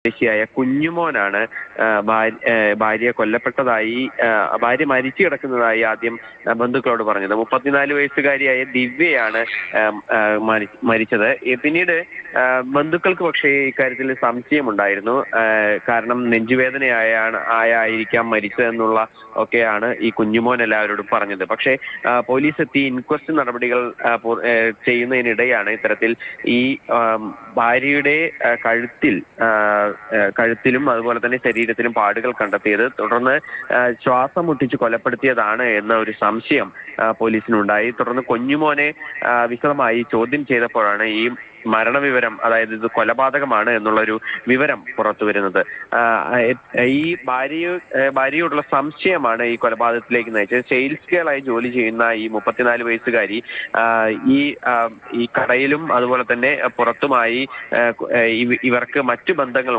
സ്വദേശിയായ കുഞ്ഞുമോനാണ് ഭാര്യ കൊല്ലപ്പെട്ടതായി, ഭാര്യ മരിച്ചു കിടക്കുന്നതായി ആദ്യം ബന്ധുക്കളോട് പറഞ്ഞത്. 34 വയസ്സുകാരിയായ ദിവ്യയാണ് മരിച്ചത്. പിന്നീട് ബന്ധുക്കൾക്ക് പക്ഷേ ഇക്കാര്യത്തിൽ സംശയമുണ്ടായിരുന്നു. കാരണം ആയിരിക്കാം മരിച്ചതെന്നുള്ള ഒക്കെയാണ് ഈ കുഞ്ഞുമോൻ എല്ലാവരോടും പറഞ്ഞത്. പക്ഷേ പോലീസ് എത്തി ഇൻക്വസ്റ്റ് നടപടികൾ ചെയ്യുന്നതിനിടെയാണ് ഇത്തരത്തിൽ ഈ ഭാര്യയുടെ കഴുത്തിലും അതുപോലെ തന്നെ ശരീരത്തിലും പാടുകൾ കണ്ടെത്തിയത്. തുടർന്ന് ശ്വാസം മുട്ടിച്ച് കൊലപ്പെടുത്തിയതാണ് എന്ന ഒരു സംശയം പോലീസിനുണ്ടായി. തുടർന്ന് കുഞ്ഞുമോനെ വിശദമായി ചോദ്യം ചെയ്തപ്പോഴാണ് ഈ മരണവിവരം, അതായത് ഇത് കൊലപാതകമാണ് എന്നുള്ളൊരു വിവരം പുറത്തു വരുന്നത്. ഈ ഭാര്യയോടുള്ള സംശയമാണ് ഈ കൊലപാതകത്തിലേക്ക് നയിച്ചത്. സെയിൽസ് ഗേളായി ജോലി ചെയ്യുന്ന ഈ 34 വയസ്സുകാരി ഈ കടയിലും അതുപോലെ തന്നെ പുറത്തുമായി ഇവർക്ക് മറ്റു ബന്ധങ്ങൾ